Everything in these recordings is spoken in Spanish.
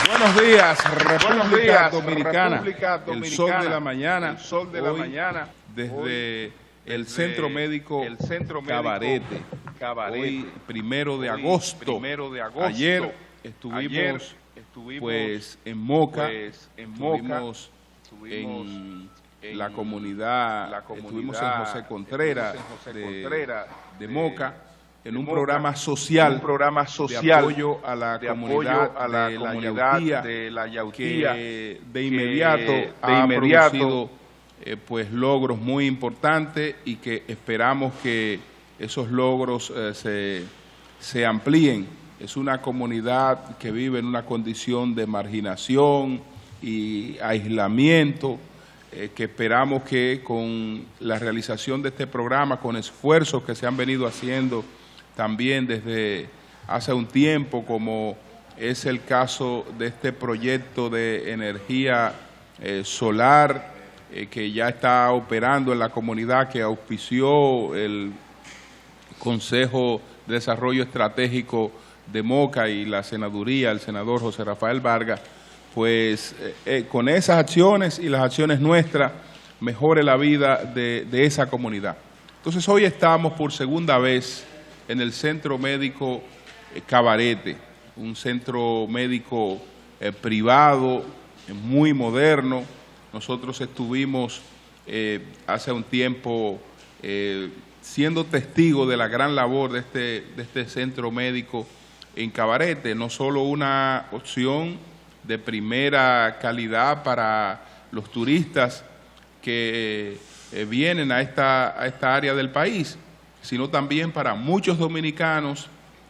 Buenos días, República Dominicana. El sol de la mañana. Desde el Centro Médico Cabarete. Hoy, 1 de agosto. Ayer estuvimos pues en Moca. Estuvimos en la comunidad. Estuvimos en José Contreras de Moca, en un programa social, de apoyo a la comunidad de la Yautía, que de inmediato ha producido pues logros muy importantes y que esperamos que esos logros se amplíen. Es una comunidad que vive en una condición de marginación y aislamiento, que esperamos que con la realización de este programa, con esfuerzos que se han venido haciendo también desde hace un tiempo, como es el caso de este proyecto de energía solar que ya está operando en la comunidad, que auspició el Consejo de Desarrollo Estratégico de Moca y la senaduría, el senador José Rafael Vargas, pues con esas acciones y las acciones nuestras mejore la vida de esa comunidad. Entonces hoy estamos por segunda vez en el Centro Médico Cabarete, un centro médico privado, muy moderno. Nosotros estuvimos hace un tiempo siendo testigos de la gran labor de este centro médico en Cabarete, no solo una opción de primera calidad para los turistas que vienen a esta área del país, sino también para muchos dominicanos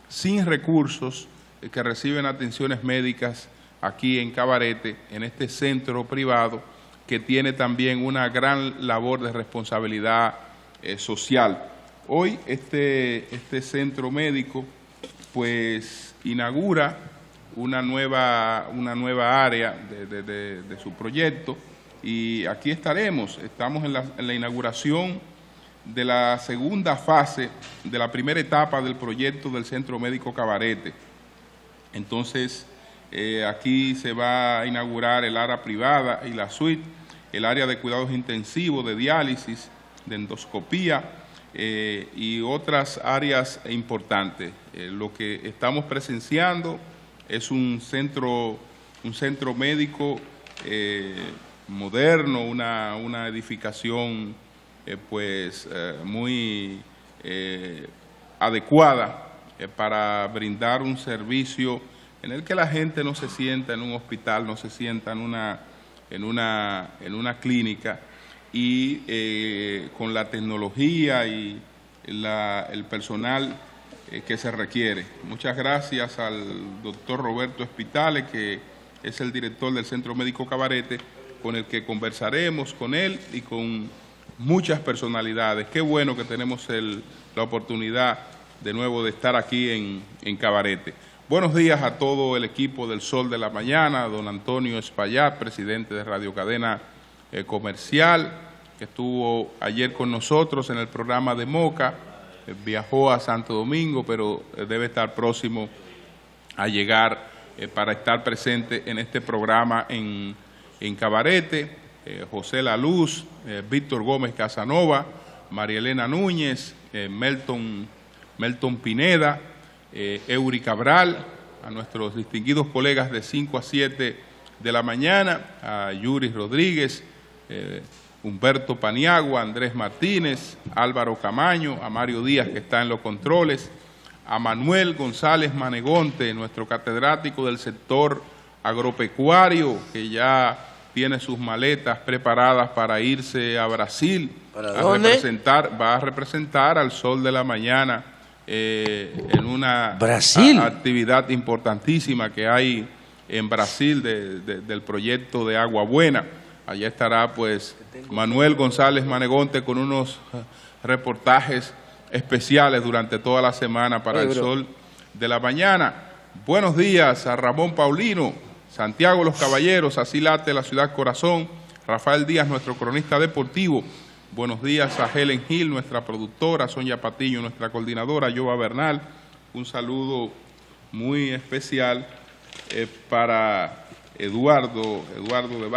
sin recursos que reciben atenciones médicas aquí en Cabarete, en este centro privado que tiene también una gran labor de responsabilidad social. Hoy este centro médico pues inaugura una nueva área de su proyecto y aquí estamos en la inauguración de la segunda fase de la primera etapa del proyecto del Centro Médico Cabarete. Entonces, aquí se va a inaugurar el área privada y la suite, el área de cuidados intensivos, de diálisis, de endoscopía y otras áreas importantes. Lo que estamos presenciando es un centro médico moderno, una edificación muy adecuada para brindar un servicio en el que la gente no se sienta en un hospital, no se sienta en una clínica, y con la tecnología y el personal que se requiere. Muchas gracias al doctor Roberto Espitale, que es el director del Centro Médico Cabarete, con el que conversaremos con él y con muchas personalidades. Qué bueno que tenemos la oportunidad de nuevo de estar aquí en Cabarete. Buenos días a todo el equipo del Sol de la Mañana, a don Antonio Espaillat, presidente de Radio Cadena Comercial, que estuvo ayer con nosotros en el programa de Moca, viajó a Santo Domingo, pero debe estar próximo a llegar para estar presente en este programa en Cabarete. José La Luz, Víctor Gómez Casanova, María Elena Núñez, Melton Pineda, Eury Cabral, a nuestros distinguidos colegas de 5 a 7 de la mañana, a Yuri Rodríguez, Humberto Paniagua, Andrés Martínez, Álvaro Camaño, a Mario Díaz, que está en los controles, a Manuel González Manegonte, nuestro catedrático del sector agropecuario, que ya tiene sus maletas preparadas para irse a Brasil. Va a representar al Sol de la Mañana en una actividad importantísima que hay en Brasil del proyecto de Agua Buena. Allá estará pues Manuel González Manegonte con unos reportajes especiales durante toda la semana para el Sol de la Mañana. Buenos días a Ramón Paulino, Santiago Los Caballeros, así late la ciudad corazón. Rafael Díaz, nuestro cronista deportivo. Buenos días a Helen Gil, nuestra productora, Sonia Patiño, nuestra coordinadora, Yoba Bernal. Un saludo muy especial para Eduardo de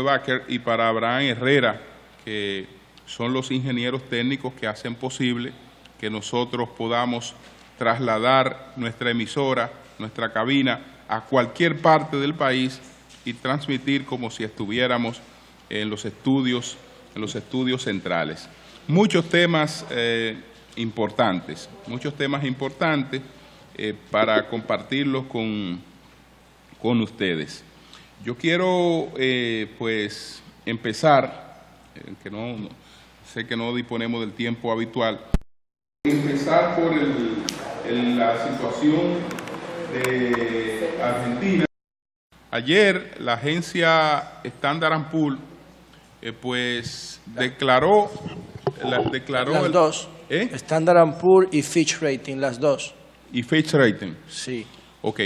Backer y para Abraham Herrera, que son los ingenieros técnicos que hacen posible que nosotros podamos trasladar nuestra emisora, nuestra cabina, a cualquier parte del país y transmitir como si estuviéramos en los estudios centrales. Muchos temas importantes para compartirlos con ustedes. Yo quiero pues empezar, sé que no disponemos del tiempo habitual, empezar por la situación de Argentina. Ayer la agencia Standard & Poor's pues declaró las dos, Standard & Poor's y Fitch Rating, las dos. ¿Y Fitch Rating? Sí. Ok.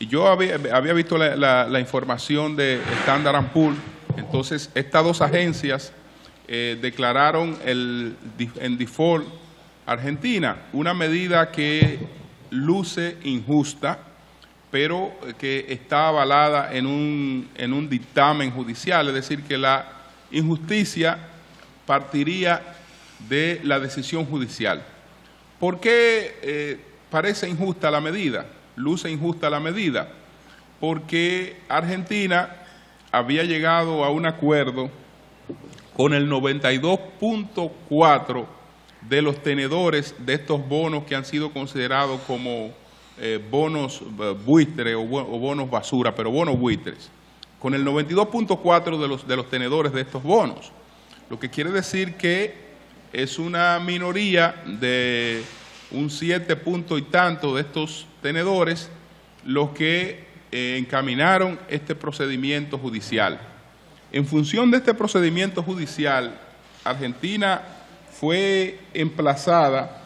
Yo había visto la información de Standard & Poor's. Entonces, estas dos agencias declararon en default Argentina, una medida que luce injusta, pero que está avalada en un dictamen judicial, es decir, que la injusticia partiría de la decisión judicial. ¿Por qué parece injusta la medida? Luce injusta la medida, porque Argentina había llegado a un acuerdo con el 92.4% de los tenedores de estos bonos que han sido considerados como bonos buitres o bonos basura, pero bonos buitres, con el 92.4% de los tenedores de estos bonos, lo que quiere decir que es una minoría de un 7 punto y tanto de estos tenedores los que encaminaron este procedimiento judicial. En función de este procedimiento judicial, Argentina fue emplazada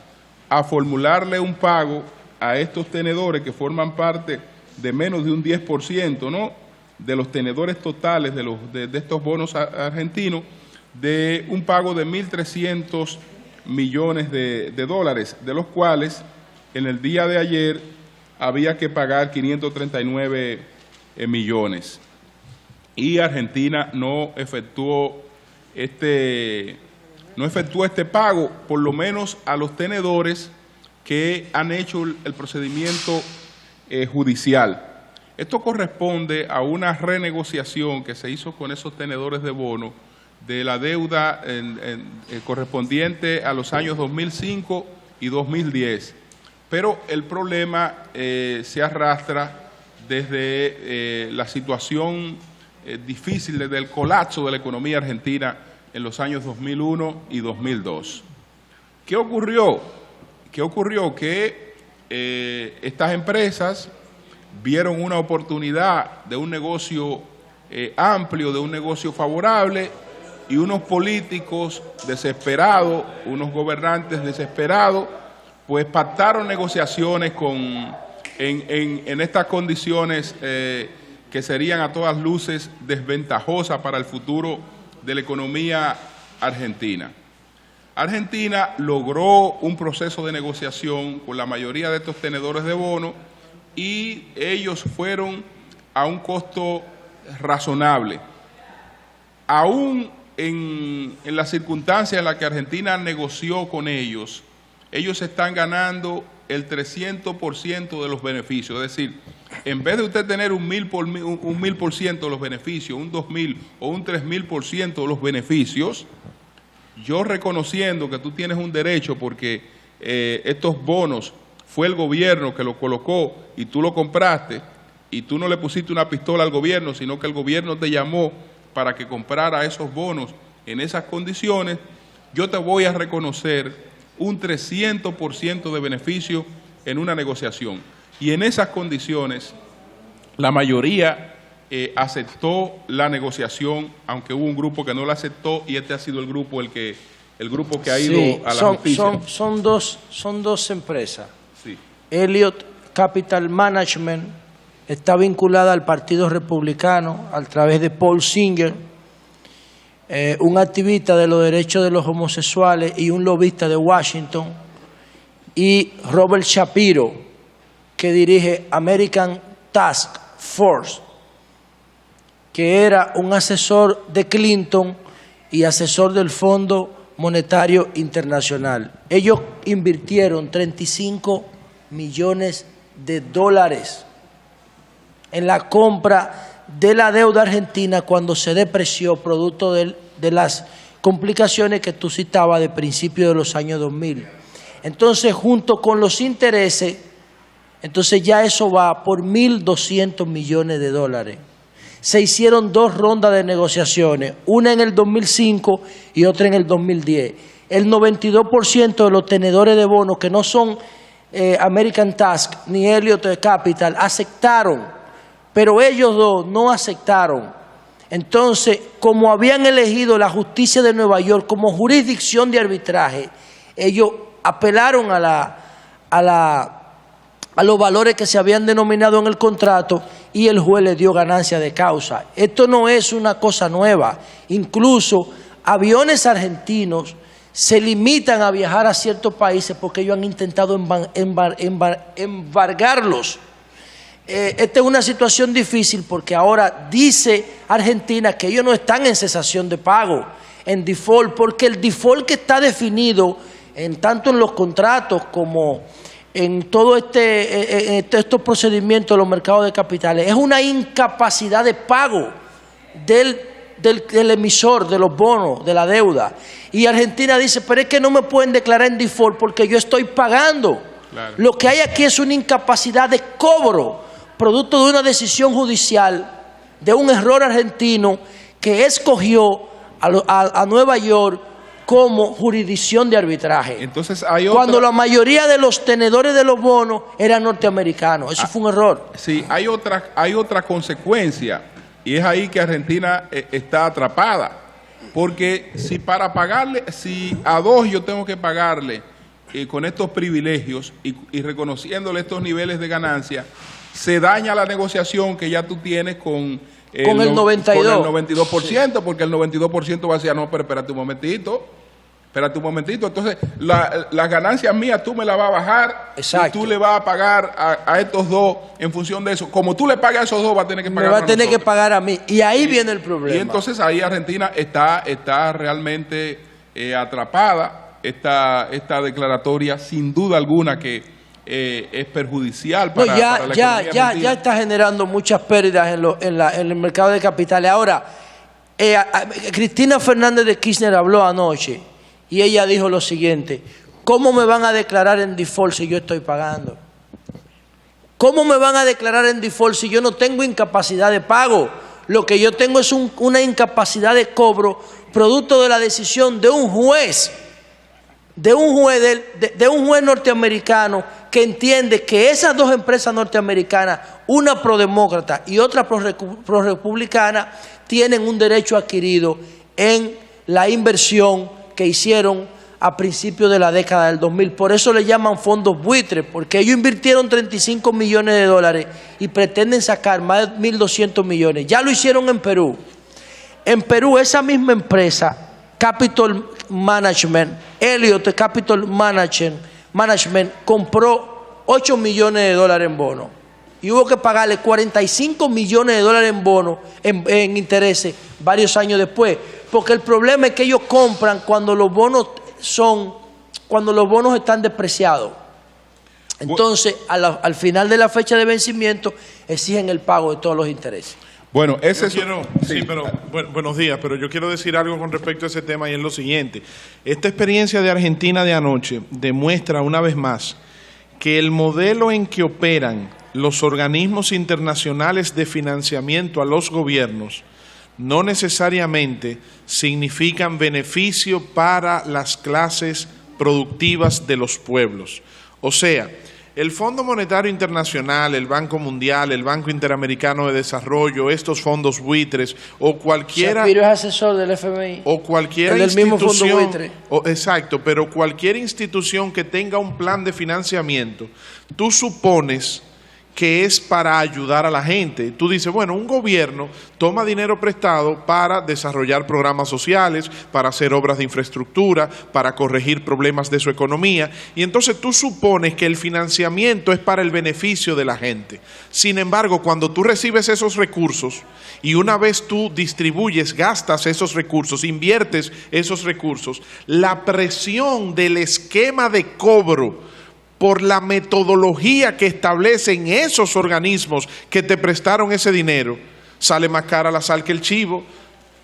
a formularle un pago a estos tenedores que forman parte de menos de un 10%, ¿no?, de los tenedores totales de estos bonos argentinos, de un pago de 1.300 millones de dólares, de los cuales en el día de ayer había que pagar 539 millones. Y Argentina no efectuó este pago, por lo menos a los tenedores que han hecho el procedimiento judicial. Esto corresponde a una renegociación que se hizo con esos tenedores de bonos de la deuda correspondiente a los años 2005 y 2010. Pero el problema se arrastra desde la situación difícil, desde el colapso de la economía argentina en los años 2001 y 2002. ¿Qué ocurrió? Que estas empresas vieron una oportunidad de un negocio amplio, de un negocio favorable, y unos políticos desesperados, unos gobernantes desesperados, pues pactaron negociaciones en estas condiciones que serían a todas luces desventajosas para el futuro de la economía argentina. Argentina logró un proceso de negociación con la mayoría de estos tenedores de bonos y ellos fueron a un costo razonable. Aún en las circunstancias en las que Argentina negoció con ellos, ellos están ganando el 300% de los beneficios. Es decir, en vez de usted tener un 1000% de los beneficios, un 2000 o un 3000% de los beneficios, yo reconociendo que tú tienes un derecho porque estos bonos fue el gobierno que lo colocó y tú lo compraste y tú no le pusiste una pistola al gobierno, sino que el gobierno te llamó para que comprara esos bonos en esas condiciones, yo te voy a reconocer un 300% de beneficio en una negociación. Y en esas condiciones, la mayoría aceptó la negociación, aunque hubo un grupo que no la aceptó, y este ha sido el grupo que ha ido a la justicia. Son dos empresas. Sí. Elliott Capital Management está vinculada al Partido Republicano a través de Paul Singer, un activista de los derechos de los homosexuales y un lobista de Washington, y Robert Shapiro, que dirige American Task Force, que era un asesor de Clinton y asesor del Fondo Monetario Internacional. Ellos invirtieron 35 millones de dólares en la compra de la deuda argentina cuando se depreció producto de las complicaciones que tú citabas de principios de los años 2000. Entonces, junto con los intereses, entonces ya eso va por 1.200 millones de dólares. Se hicieron 2 rondas de negociaciones, una en el 2005 y otra en el 2010. El 92% de los tenedores de bonos, que no son American Task ni Elliott Capital, aceptaron, pero ellos dos no aceptaron. Entonces, como habían elegido la justicia de Nueva York como jurisdicción de arbitraje, ellos apelaron a los valores que se habían denominado en el contrato y el juez le dio ganancia de causa. Esto no es una cosa nueva. Incluso aviones argentinos se limitan a viajar a ciertos países porque ellos han intentado embargarlos. Esta es una situación difícil porque ahora dice Argentina que ellos no están en cesación de pago, en default, porque el default que está definido tanto en los contratos como en todo estos procedimientos de los mercados de capitales es una incapacidad de pago del emisor de los bonos, de la deuda. Y Argentina dice, pero es que no me pueden declarar en default porque yo estoy pagando. Claro. Lo que hay aquí es una incapacidad de cobro, producto de una decisión judicial, de un error argentino que escogió a Nueva York como jurisdicción de arbitraje. Entonces cuando la mayoría de los tenedores de los bonos eran norteamericanos. Eso fue un error. Sí, hay otra consecuencia, y es ahí que Argentina está atrapada. Porque si a 2 yo tengo que pagarle con estos privilegios y reconociéndole estos niveles de ganancia, se daña la negociación que ya tú tienes con el 92%, sí. Porque el 92% va a decir, no, pero espérate un momentito, entonces las ganancias mías tú me las vas a bajar. Exacto. Y tú le vas a pagar a estos 2 en función de eso. Como tú le pagas a esos 2, va a tener que pagar me va a tener que pagar a mí, y ahí viene el problema. Y entonces ahí Argentina está realmente atrapada. Esta declaratoria, sin duda alguna, que es perjudicial para la economía argentina. Ya está generando muchas pérdidas en el mercado de capitales. Ahora, Cristina Fernández de Kirchner habló anoche y ella dijo lo siguiente: ¿cómo me van a declarar en default si yo estoy pagando? ¿Cómo me van a declarar en default si yo no tengo incapacidad de pago? Lo que yo tengo es una incapacidad de cobro producto de la decisión de un juez, de un juez norteamericano que entiende que esas 2 empresas norteamericanas, una prodemócrata y otra prorepublicana, tienen un derecho adquirido en la inversión que hicieron a principios de la década del 2000. Por eso le llaman fondos buitres, porque ellos invirtieron 35 millones de dólares y pretenden sacar más de 1.200 millones. Ya lo hicieron en Perú. En Perú, esa misma empresa, Capital Management, Elliott Capital Management, compró 8 millones de dólares en bonos y hubo que pagarle 45 millones de dólares en bonos, en intereses, varios años después, porque el problema es que ellos compran cuando los bonos están depreciados. Entonces, al final de la fecha de vencimiento, exigen el pago de todos los intereses. Bueno, buenos días, pero yo quiero decir algo con respecto a ese tema, y es lo siguiente. Esta experiencia de Argentina de anoche demuestra una vez más que el modelo en que operan los organismos internacionales de financiamiento a los gobiernos no necesariamente significan beneficio para las clases productivas de los pueblos. O sea, el Fondo Monetario Internacional, el Banco Mundial, el Banco Interamericano de Desarrollo, estos fondos buitres o cualquiera... Shapiro es asesor del FMI. O cualquier institución... mismo fondo buitre. Exacto, pero cualquier institución que tenga un plan de financiamiento, tú supones que es para ayudar a la gente. Tú dices, bueno, un gobierno toma dinero prestado para desarrollar programas sociales, para hacer obras de infraestructura, para corregir problemas de su economía, y entonces tú supones que el financiamiento es para el beneficio de la gente. Sin embargo, cuando tú recibes esos recursos y una vez tú distribuyes, gastas esos recursos, inviertes esos recursos, la presión del esquema de cobro por la metodología que establecen esos organismos que te prestaron ese dinero, sale más cara la sal que el chivo,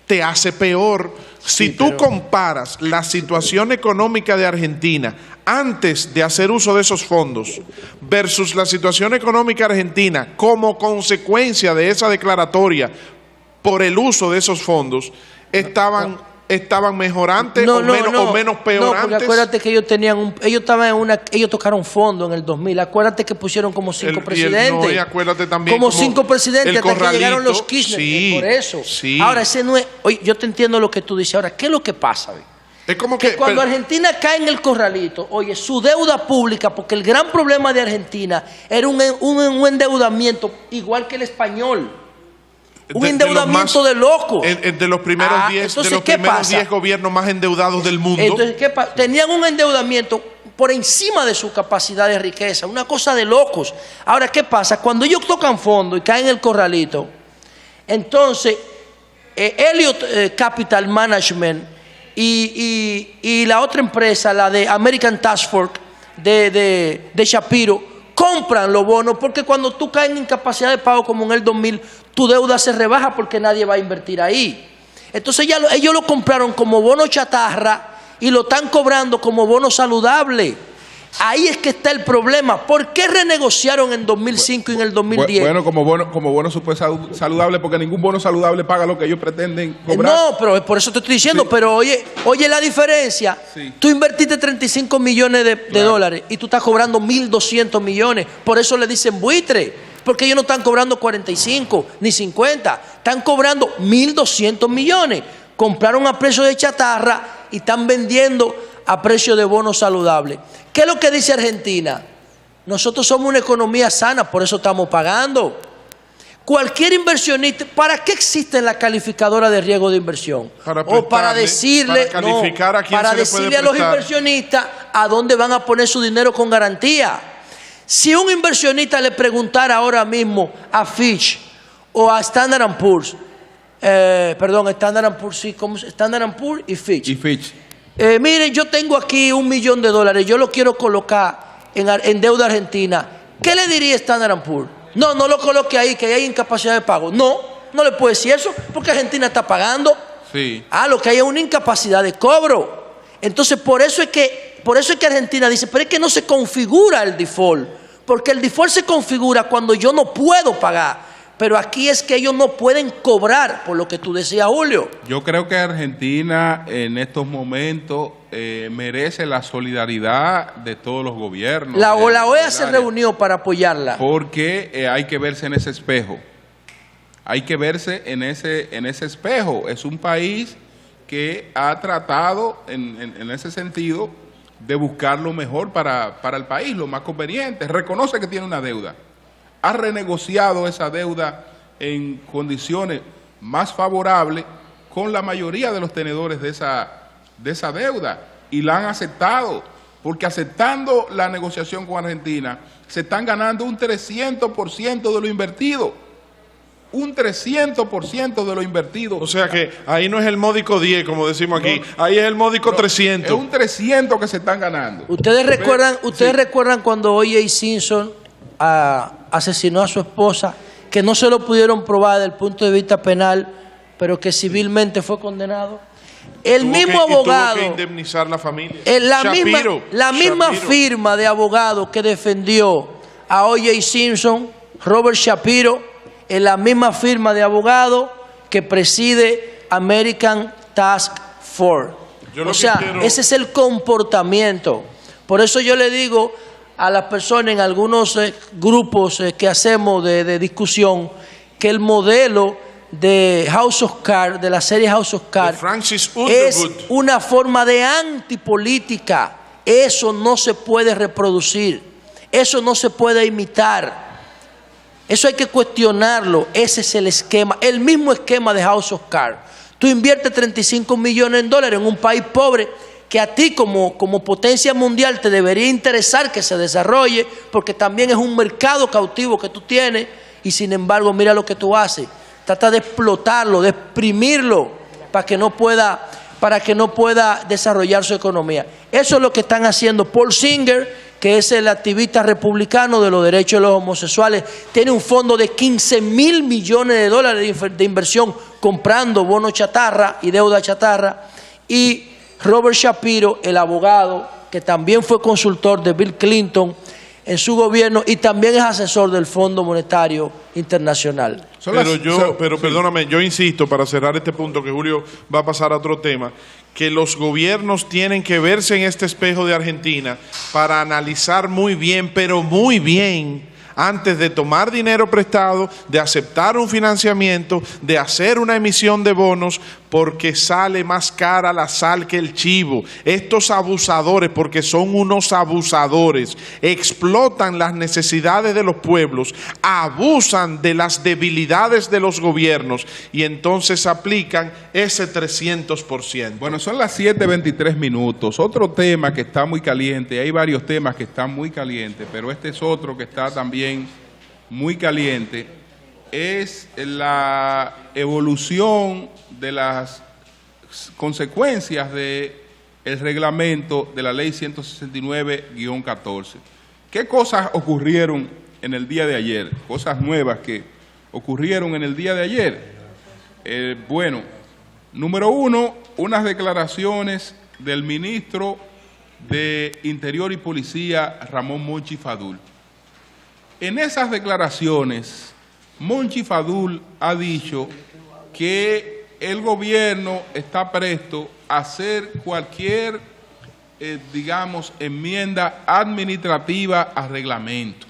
te hace peor. Si tú comparas la situación económica de Argentina antes de hacer uso de esos fondos versus la situación económica argentina como consecuencia de esa declaratoria por el uso de esos fondos, estaban mejor antes o menos peor antes. Porque acuérdate que ellos tocaron fondo en el 2000. Acuérdate que pusieron como 5 presidentes. Y acuérdate también como 5 presidentes hasta que llegaron los Kirchner. Sí, por eso. Sí. Ahora, ese no es. Oye, yo te entiendo lo que tú dices. Ahora, ¿qué es lo que pasa? Es como que cuando Argentina cae en el corralito, oye, su deuda pública, porque el gran problema de Argentina era un endeudamiento igual que el español. Un endeudamiento de locos. De los primeros 10 gobiernos más endeudados del mundo. Entonces, ¿qué pasa? Tenían un endeudamiento por encima de su capacidad de riqueza, una cosa de locos. Ahora, ¿qué pasa? Cuando ellos tocan fondo y caen en el corralito, entonces Elliott Capital Management y la otra empresa, la de American Task Force de Shapiro, compran los bonos, porque cuando tú caes en incapacidad de pago como en el 2000, tu deuda se rebaja porque nadie va a invertir ahí. Entonces ellos lo compraron como bono chatarra y lo están cobrando como bono saludable. Ahí es que está el problema. ¿Por qué renegociaron en 2005 y en el 2010? Bueno, como bono supuesto saludable, porque ningún bono saludable paga lo que ellos pretenden cobrar. No, pero por eso te estoy diciendo, pero oye la diferencia. Sí. Tú invertiste 35 millones de dólares y tú estás cobrando 1.200 millones. Por eso le dicen buitre, porque ellos no están cobrando 45 ni 50, están cobrando 1.200 millones. Compraron a precio de chatarra y están vendiendo a precio de bono saludable. ¿Qué es lo que dice Argentina? Nosotros somos una economía sana, por eso estamos pagando. Cualquier inversionista, ¿para qué existe la calificadora de riesgo de inversión? Para decirle, a los inversionistas a dónde van a poner su dinero con garantía. Si un inversionista le preguntara ahora mismo a Fitch o a Standard & Poor's, Standard & Poor's, sí, Standard & Poor's y Fitch. Miren, yo tengo aquí $1 millón, yo lo quiero colocar en deuda argentina. ¿Qué le diría Standard & Poor's? No lo coloque ahí, que hay incapacidad de pago. No le puede decir eso, porque Argentina está pagando. Sí. Lo que hay es una incapacidad de cobro. Entonces, por eso es que Argentina dice, pero es que no se configura el default, porque el default se configura cuando yo no puedo pagar. Pero aquí es que ellos no pueden cobrar, por lo que tú decías, Julio. Yo creo que Argentina en estos momentos merece la solidaridad de todos los gobiernos. La OEA se reunió para apoyarla. Porque hay que verse en ese espejo. Hay que verse en ese espejo. Es un país que ha tratado, en ese sentido, de buscar lo mejor para el país, lo más conveniente. Reconoce que tiene una deuda. Ha renegociado esa deuda en condiciones más favorables con la mayoría de los tenedores de esa deuda, y la han aceptado, porque aceptando la negociación con Argentina se están ganando un 300% de lo invertido. Un 300% de lo invertido. O sea que ahí no es el módico 10, como decimos aquí, ahí es el módico 300. Es un 300 que se están ganando. ¿Ustedes recuerdan cuando O.J. Simpson asesinó a su esposa, que no se lo pudieron probar desde el punto de vista penal, pero que civilmente fue condenado? El mismo abogado, tuvo que indemnizar la familia. La misma firma de abogados que defendió a O.J. Simpson, Robert Shapiro, es la misma firma de abogados que preside American Task Force. Ese es el comportamiento. Por eso yo le digo a las personas en algunos grupos que hacemos de discusión, que el modelo de House of Cards, de la serie House of Cards, es una forma de antipolítica. Eso no se puede reproducir, eso no se puede imitar. Eso hay que cuestionarlo. Ese es el esquema, el mismo esquema de House of Cards. Tú inviertes 35 millones de dólares en un país pobre que a ti como potencia mundial te debería interesar que se desarrolle, porque también es un mercado cautivo que tú tienes, y sin embargo mira lo que tú haces. Trata de explotarlo, de exprimirlo para que no pueda desarrollar su economía. Eso es lo que están haciendo. Paul Singer, que es el activista republicano de los derechos de los homosexuales, tiene un fondo de 15.000 millones de dólares de inversión comprando bonos chatarra y deuda chatarra. Y Robert Shapiro, el abogado, que también fue consultor de Bill Clinton en su gobierno y también es asesor del Fondo Monetario Internacional. Pero perdóname, yo insisto, para cerrar este punto, que Julio va a pasar a otro tema, que los gobiernos tienen que verse en este espejo de Argentina para analizar muy bien, pero muy bien, antes de tomar dinero prestado, de aceptar un financiamiento, de hacer una emisión de bonos, porque sale más cara la sal que el chivo. Estos abusadores, porque son unos abusadores, explotan las necesidades de los pueblos, abusan de las debilidades de los gobiernos y entonces aplican ese 300%. Bueno, son las 7:23 minutos. Otro tema que está muy caliente, hay varios temas que están muy calientes, pero este es otro que está también muy caliente, es la evolución de las consecuencias del reglamento de la ley 169-14. ¿Qué cosas ocurrieron en el día de ayer? Cosas nuevas que ocurrieron en el día de ayer. Bueno, número uno, unas declaraciones del ministro de Interior y Policía, Ramón Monchi Fadul. En esas declaraciones, Monchi Fadul ha dicho que el gobierno está presto a hacer cualquier, digamos, enmienda administrativa al reglamento.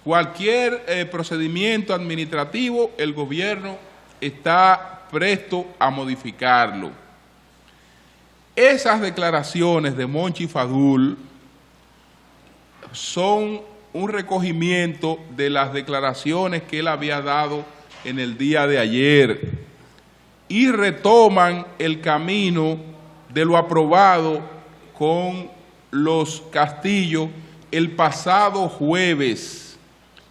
Cualquier procedimiento administrativo, el gobierno está presto a modificarlo. Esas declaraciones de Monchi Fadul son un recogimiento de las declaraciones que él había dado en el día de ayer y retoman el camino de lo aprobado con los Castillo el pasado jueves.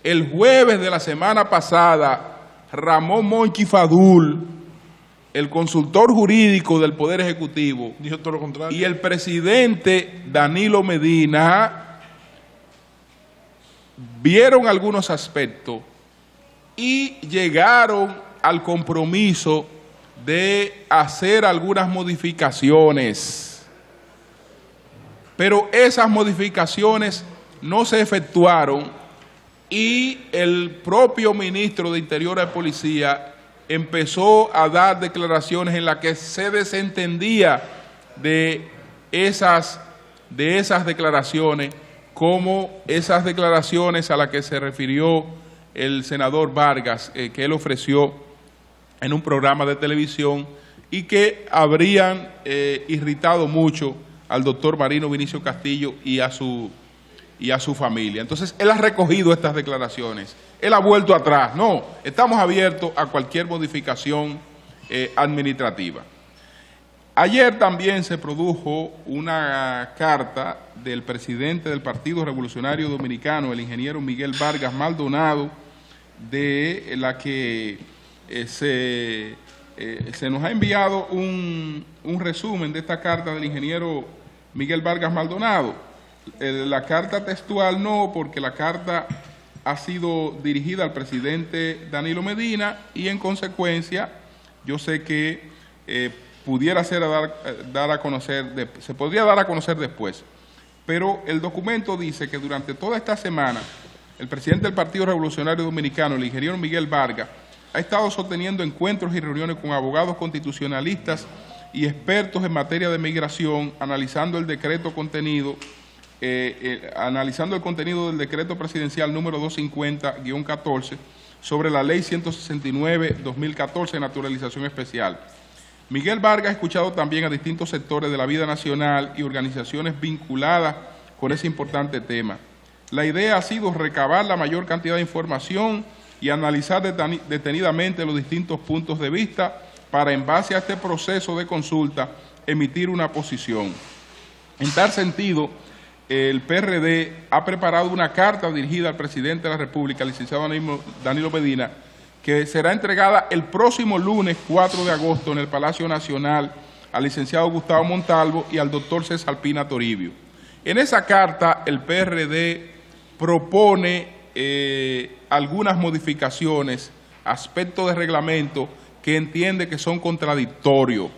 El jueves de la semana pasada, Ramón Monchi Fadul, el consultor jurídico del Poder Ejecutivo, dijo todo lo contrario, y el presidente Danilo Medina vieron algunos aspectos y llegaron al compromiso de hacer algunas modificaciones. Pero esas modificaciones no se efectuaron y el propio ministro de Interior y Policía empezó a dar declaraciones en las que se desentendía de esas declaraciones, como esas declaraciones a las que se refirió el senador Vargas, que él ofreció en un programa de televisión y que habrían irritado mucho al doctor Marino Vinicio Castillo y a su familia. Entonces, él ha recogido estas declaraciones, él ha vuelto atrás. No, estamos abiertos a cualquier modificación administrativa. Ayer también se produjo una carta del presidente del Partido Revolucionario Dominicano, el ingeniero Miguel Vargas Maldonado, de la que se nos ha enviado un resumen de esta carta del ingeniero Miguel Vargas Maldonado. La carta textual no, porque la carta ha sido dirigida al presidente Danilo Medina y en consecuencia yo sé que pudiera ser se podría dar a conocer después, pero el documento dice que durante toda esta semana el presidente del Partido Revolucionario Dominicano, el ingeniero Miguel Vargas, ha estado sosteniendo encuentros y reuniones con abogados constitucionalistas y expertos en materia de migración, analizando el contenido del decreto presidencial número 250-14 sobre la ley 169-2014 de naturalización especial. Miguel Vargas ha escuchado también a distintos sectores de la vida nacional y organizaciones vinculadas con ese importante tema. La idea ha sido recabar la mayor cantidad de información y analizar detenidamente los distintos puntos de vista para, en base a este proceso de consulta, emitir una posición. En tal sentido, el PRD ha preparado una carta dirigida al presidente de la República, licenciado Danilo Medina, que será entregada el próximo lunes 4 de agosto en el Palacio Nacional al licenciado Gustavo Montalvo y al doctor César Pina Toribio. En esa carta el PRD propone algunas modificaciones, aspectos de reglamento que entiende que son contradictorios,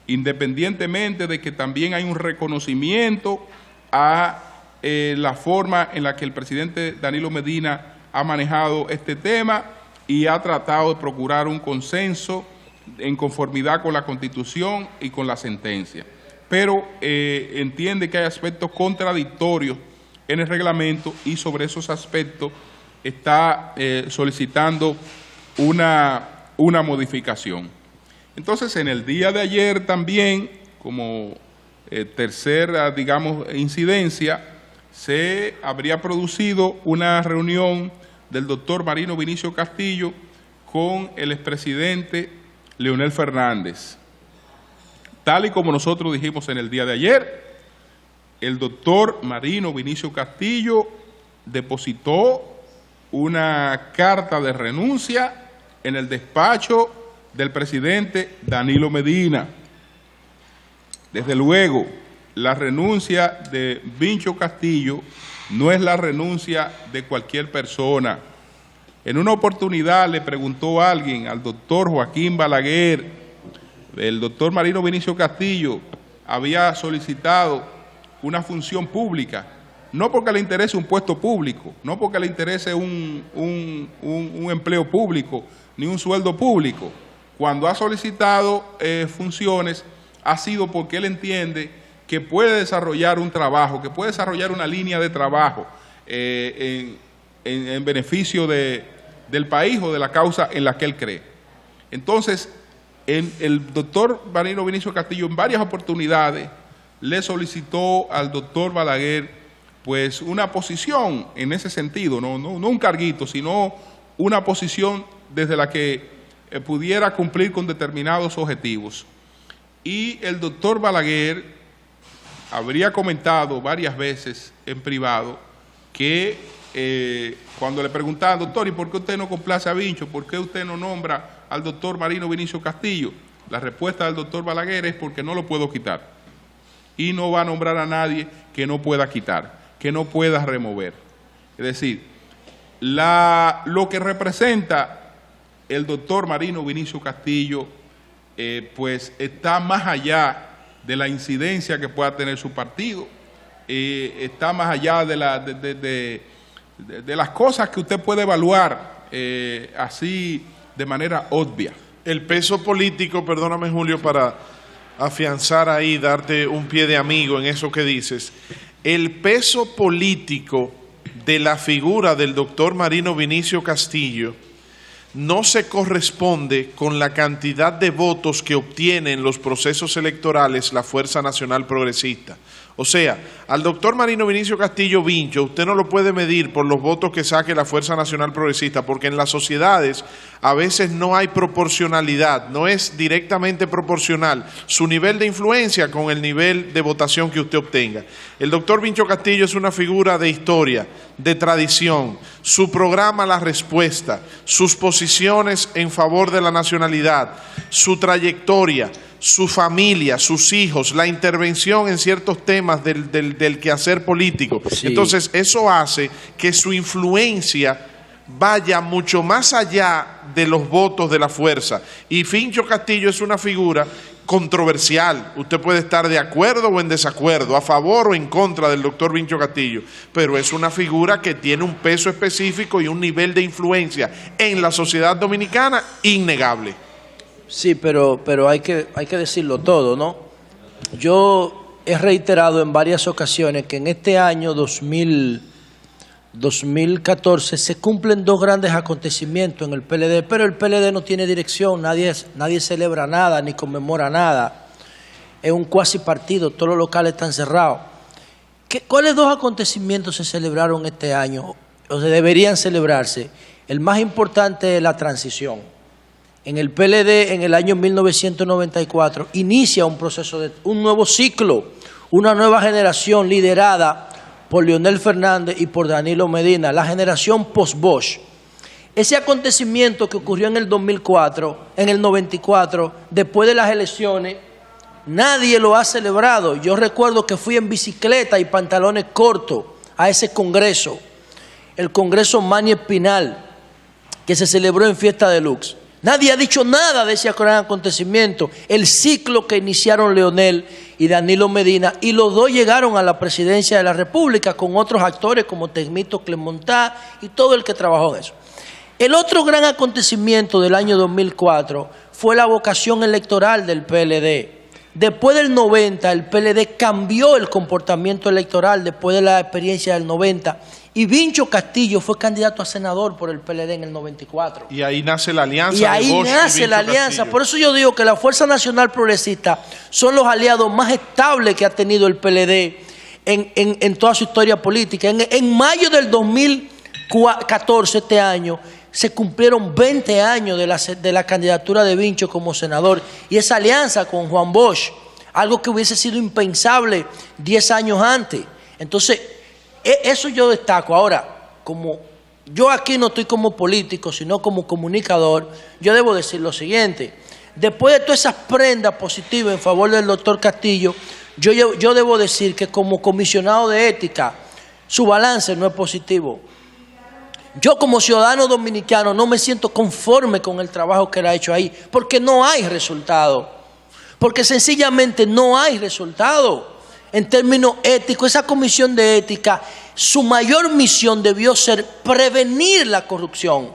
independientemente de que también hay un reconocimiento a la forma en la que el presidente Danilo Medina ha manejado este tema y ha tratado de procurar un consenso en conformidad con la Constitución y con la sentencia. Pero entiende que hay aspectos contradictorios en el reglamento y sobre esos aspectos está solicitando una modificación. Entonces, en el día de ayer también, como tercera, digamos, incidencia, se habría producido una reunión del doctor Marino Vinicio Castillo con el expresidente Leonel Fernández. Tal y como nosotros dijimos en el día de ayer, el doctor Marino Vinicio Castillo depositó una carta de renuncia en el despacho del presidente Danilo Medina. Desde luego, la renuncia de Vincho Castillo no es la renuncia de cualquier persona. En una oportunidad le preguntó a alguien al doctor Joaquín Balaguer, el doctor Marino Vinicio Castillo había solicitado una función pública, no porque le interese un puesto público, no porque le interese un empleo público, ni un sueldo público. Cuando ha solicitado funciones, ha sido porque él entiende que puede desarrollar un trabajo, que puede desarrollar una línea de trabajo en beneficio del país o de la causa en la que él cree. Entonces, el doctor Marino Vinicio Castillo en varias oportunidades le solicitó al doctor Balaguer pues una posición en ese sentido, no un carguito, sino una posición desde la que pudiera cumplir con determinados objetivos. Y el doctor Balaguer habría comentado varias veces en privado que cuando le preguntaban, doctor, ¿y por qué usted no complace a Vincho? ¿Por qué usted no nombra al doctor Marino Vinicio Castillo? La respuesta del doctor Balaguer es porque no lo puedo quitar. Y no va a nombrar a nadie que no pueda quitar, que no pueda remover. Es decir, lo que representa el doctor Marino Vinicio Castillo, pues está más allá de la incidencia que pueda tener su partido, está más allá de las cosas que usted puede evaluar así de manera obvia. El peso político, perdóname Julio, para afianzar ahí, darte un pie de amigo en eso que dices, el peso político de la figura del doctor Marino Vinicio Castillo no se corresponde con la cantidad de votos que obtiene en los procesos electorales la Fuerza Nacional Progresista. O sea, al doctor Marino Vinicio Castillo Vincho, usted no lo puede medir por los votos que saque la Fuerza Nacional Progresista, porque en las sociedades a veces no hay proporcionalidad, no es directamente proporcional su nivel de influencia con el nivel de votación que usted obtenga. El doctor Vincho Castillo es una figura de historia, de tradición, su programa La Respuesta, sus posiciones en favor de la nacionalidad, su trayectoria, su familia, sus hijos, la intervención en ciertos temas del quehacer político. Sí. Entonces, eso hace que su influencia vaya mucho más allá de los votos de la fuerza. Y Vincho Castillo es una figura controversial. Usted puede estar de acuerdo o en desacuerdo, a favor o en contra del doctor Vincho Castillo, pero es una figura que tiene un peso específico y un nivel de influencia en la sociedad dominicana innegable. Sí, pero hay que decirlo todo, ¿no? Yo he reiterado en varias ocasiones que en este año 2014 se cumplen dos grandes acontecimientos en el PLD, pero el PLD no tiene dirección, nadie celebra nada ni conmemora nada. Es un cuasi partido, todos los locales están cerrados. ¿Cuáles dos acontecimientos se celebraron este año o se deberían celebrarse? El más importante es la transición. En el PLD, en el año 1994, inicia un proceso de un nuevo ciclo, una nueva generación liderada por Leonel Fernández y por Danilo Medina, la generación post-Bosch. Ese acontecimiento que ocurrió en el 2004, en el 94, después de las elecciones, nadie lo ha celebrado. Yo recuerdo que fui en bicicleta y pantalones cortos a ese congreso, el Congreso Manny Espinal, que se celebró en Fiesta Deluxe. Nadie ha dicho nada de ese gran acontecimiento, el ciclo que iniciaron Leonel y Danilo Medina, y los dos llegaron a la presidencia de la República con otros actores como Tecmito Clemontá y todo el que trabajó en eso. El otro gran acontecimiento del año 2004 fue la vocación electoral del PLD. Después del 90, el PLD cambió el comportamiento electoral después de la experiencia del 90, y Vincho Castillo fue candidato a senador por el PLD en el 94. Y ahí nace la alianza. Y ahí nace la alianza. Por eso yo digo que la Fuerza Nacional Progresista son los aliados más estables que ha tenido el PLD en toda su historia política. En mayo del 2014, este año, se cumplieron 20 años de la candidatura de Vincho como senador, y esa alianza con Juan Bosch, algo que hubiese sido impensable 10 años antes. Entonces, eso yo destaco. Ahora, como yo aquí no estoy como político, sino como comunicador, yo debo decir lo siguiente: después de todas esas prendas positivas en favor del doctor Castillo, yo debo decir que como comisionado de ética, su balance no es positivo. Yo como ciudadano dominicano no me siento conforme con el trabajo que él ha hecho ahí, porque no hay resultado, porque sencillamente no hay resultado. En términos éticos, esa comisión de ética, su mayor misión debió ser prevenir la corrupción.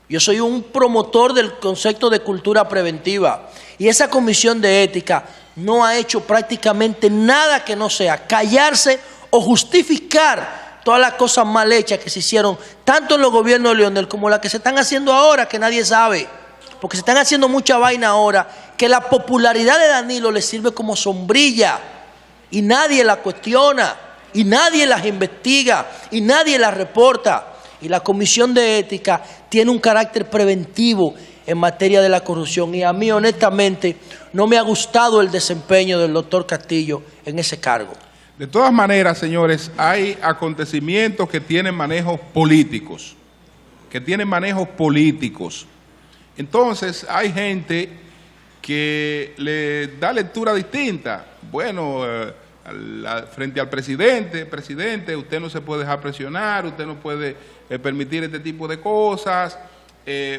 Yo soy un promotor del concepto de cultura preventiva, y esa comisión de ética no ha hecho prácticamente nada que no sea callarse o justificar todas las cosas mal hechas que se hicieron, tanto en los gobiernos de Leonel como las que se están haciendo ahora, que nadie sabe, porque se están haciendo mucha vaina ahora, que la popularidad de Danilo le sirve como sombrilla, y nadie la cuestiona, y nadie las investiga, y nadie las reporta. Y la Comisión de Ética tiene un carácter preventivo en materia de la corrupción, y a mí honestamente no me ha gustado el desempeño del doctor Castillo en ese cargo. De todas maneras, señores, hay acontecimientos que tienen manejos políticos, Entonces, hay gente que le da lectura distinta. Bueno, frente al presidente, usted no se puede dejar presionar, usted no puede permitir este tipo de cosas,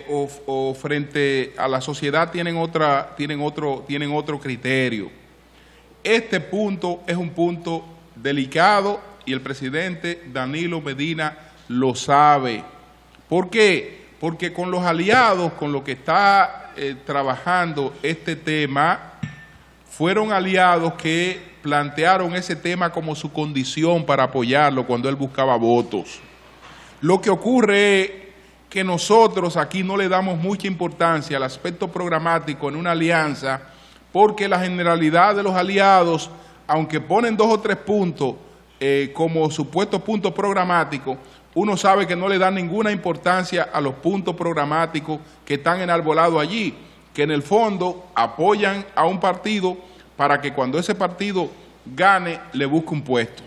o frente a la sociedad tienen otro criterio. Este punto es un punto delicado y el presidente Danilo Medina lo sabe. ¿Por qué? Porque con los aliados, con los que está trabajando este tema, fueron aliados que plantearon ese tema como su condición para apoyarlo cuando él buscaba votos. Lo que ocurre es que nosotros aquí no le damos mucha importancia al aspecto programático en una alianza, porque la generalidad de los aliados, aunque ponen 2 o 3 puntos como supuestos puntos programáticos, uno sabe que no le dan ninguna importancia a los puntos programáticos que están enarbolados allí, que en el fondo apoyan a un partido para que cuando ese partido gane, le busque un puesto.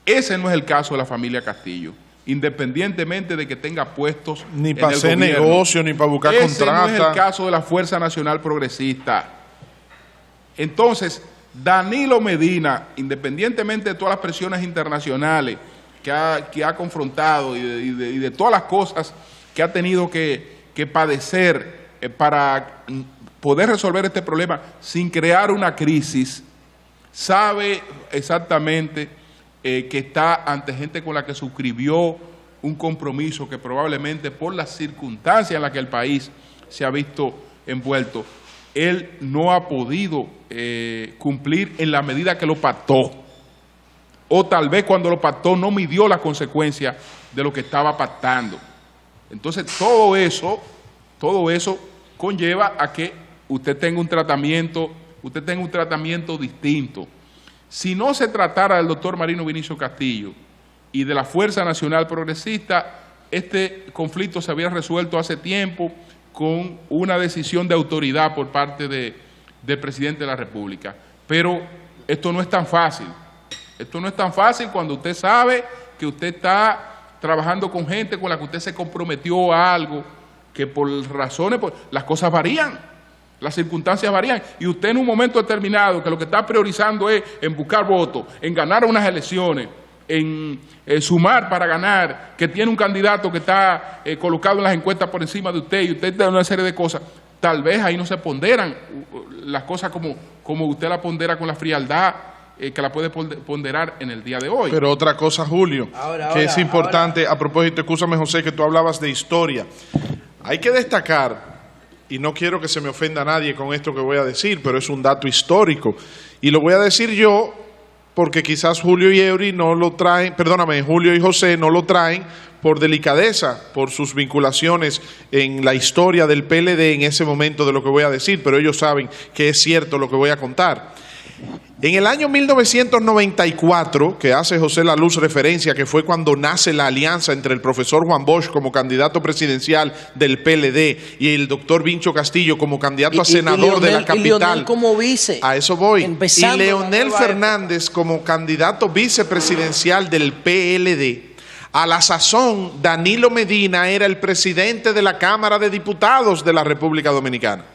Ese no es el caso de la familia Castillo, independientemente de que tenga puestos ni para hacer negocio, ni para buscar contratos. Ese no es el caso de la Fuerza Nacional Progresista. Entonces, Danilo Medina, independientemente de todas las presiones internacionales que ha confrontado y de todas las cosas que ha tenido que padecer para poder resolver este problema sin crear una crisis, sabe exactamente que está ante gente con la que suscribió un compromiso que probablemente por las circunstancias en las que el país se ha visto envuelto, él no ha podido cumplir en la medida que lo pactó. O tal vez cuando lo pactó no midió las consecuencias de lo que estaba pactando. Entonces todo eso conlleva a que usted tenga un tratamiento distinto. Si no se tratara del doctor Marino Vinicio Castillo y de la Fuerza Nacional Progresista, este conflicto se había resuelto hace tiempo con una decisión de autoridad por parte del presidente de la República. Pero esto no es tan fácil. Esto no es tan fácil cuando usted sabe que usted está trabajando con gente con la que usted se comprometió a algo, que por razones, las cosas varían, las circunstancias varían, y usted en un momento determinado que lo que está priorizando es en buscar votos, en ganar unas elecciones, en sumar para ganar, que tiene un candidato que está colocado en las encuestas por encima de usted y usted da una serie de cosas, tal vez ahí no se ponderan las cosas como usted la pondera con la frialdad que la puede ponderar en el día de hoy. Pero otra cosa, Julio, que es importante, a propósito, escúchame José, que tú hablabas de historia. Hay que destacar, y no quiero que se me ofenda a nadie con esto que voy a decir, pero es un dato histórico, y lo voy a decir yo porque quizás Julio y Eury no lo traen, perdóname, Julio y José no lo traen por delicadeza, por sus vinculaciones en la historia del PLD en ese momento de lo que voy a decir, pero ellos saben que es cierto lo que voy a contar. En el año 1994, que hace José La Luz referencia, que fue cuando nace la alianza entre el profesor Juan Bosch como candidato presidencial del PLD y el doctor Vincho Castillo como candidato a senador de la capital. Y Leonel como vice. A eso voy. Y Leonel Fernández como candidato vicepresidencial del PLD. A la sazón, Danilo Medina era el presidente de la Cámara de Diputados de la República Dominicana.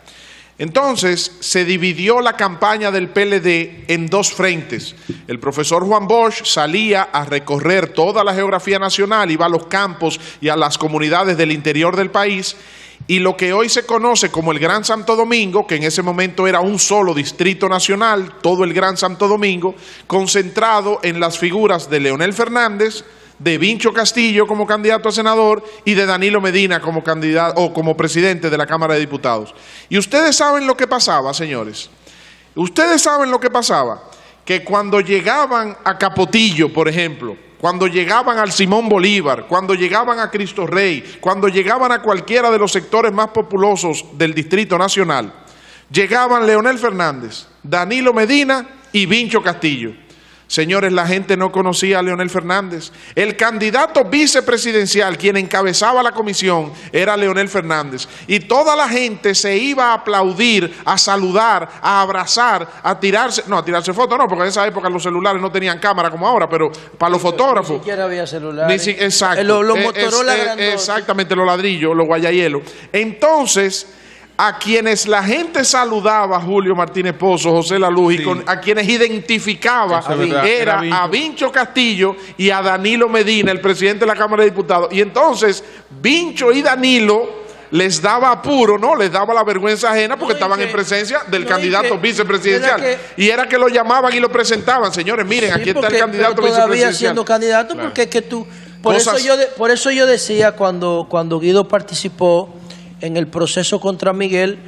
Entonces, se dividió la campaña del PLD en dos frentes. El profesor Juan Bosch salía a recorrer toda la geografía nacional, iba a los campos y a las comunidades del interior del país, y lo que hoy se conoce como el Gran Santo Domingo, que en ese momento era un solo distrito nacional, todo el Gran Santo Domingo, concentrado en las figuras de Leonel Fernández, de Vincho Castillo como candidato a senador y de Danilo Medina como candidato o como presidente de la Cámara de Diputados. Y ustedes saben lo que pasaba, señores. Ustedes saben lo que pasaba, que cuando llegaban a Capotillo, por ejemplo, cuando llegaban al Simón Bolívar, cuando llegaban a Cristo Rey, cuando llegaban a cualquiera de los sectores más populosos del Distrito Nacional, llegaban Leonel Fernández, Danilo Medina y Vincho Castillo. Señores, la gente no conocía a Leonel Fernández. El candidato vicepresidencial, quien encabezaba la comisión, era Leonel Fernández. Y toda la gente se iba a aplaudir, a saludar, a abrazar, a tirarse fotos, no, porque en esa época los celulares no tenían cámara como ahora, pero para los fotógrafos. Ni siquiera había celulares. Exacto. Los Motorola grandotes. Exactamente, los ladrillos, los guayahielos. Entonces, a quienes la gente saludaba, Julio Martínez Pozo, José La Luz, sí, y a quienes identificaba, era a Vincho Castillo y a Danilo Medina, el presidente de la Cámara de Diputados. Y entonces, Vincho y Danilo les daba apuro, ¿no? Les daba la vergüenza ajena porque estaban en presencia del candidato vicepresidencial. Y era que lo llamaban y lo presentaban. Señores, miren, sí, aquí está el candidato vicepresidencial. Todavía siendo candidato, claro. Porque es que tú... Por eso yo decía cuando Guido participó en el proceso contra Miguel,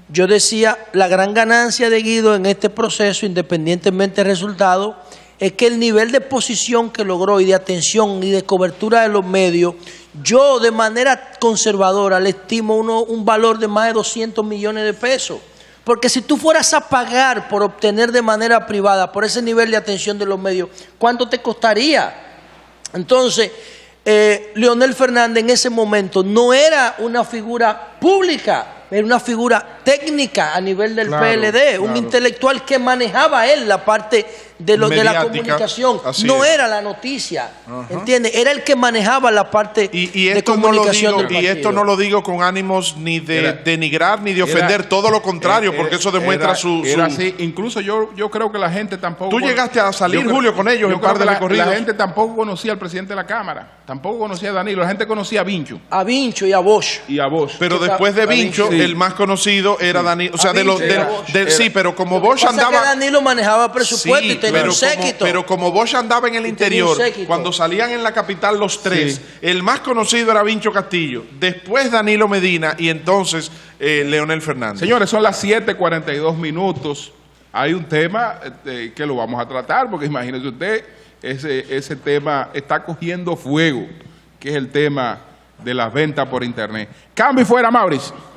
yo decía, la gran ganancia de Guido en este proceso, independientemente del resultado, es que el nivel de posición que logró y de atención y de cobertura de los medios, yo de manera conservadora le estimo un valor de más de 200 millones de pesos. Porque si tú fueras a pagar por obtener de manera privada, por ese nivel de atención de los medios, ¿cuánto te costaría? Entonces, Leonel Fernández en ese momento no era una figura pública, era una figura técnica a nivel del PLD, un intelectual que manejaba él la parte de la comunicación, no era la noticia, ¿entiendes? Era el que manejaba la parte de comunicación del partido. Y esto no lo digo con ánimos ni de denigrar ni de ofender, todo lo contrario, porque eso demuestra su... Así. Incluso yo creo que la gente tampoco... Tú llegaste a salir, Julio, con ellos en un par de recorridos. La gente tampoco conocía al presidente de la Cámara, tampoco conocía a Danilo, la gente conocía a Vincho. A Vincho y a Bosch. Pero después de Vincho, el más conocido era Danilo, o sea, sí, pero como Bosch andaba... que Danilo manejaba presupuesto y tenía un séquito. Pero como Bosch andaba en el interior, cuando salían en la capital los tres, el más conocido era Vincho Castillo, después Danilo Medina y entonces Leonel Fernández. Señores, son las 7:42 minutos. Hay un tema que lo vamos a tratar, porque imagínese usted, ese tema está cogiendo fuego, que es el tema de las ventas por internet. Cambio y fuera, Mauricio.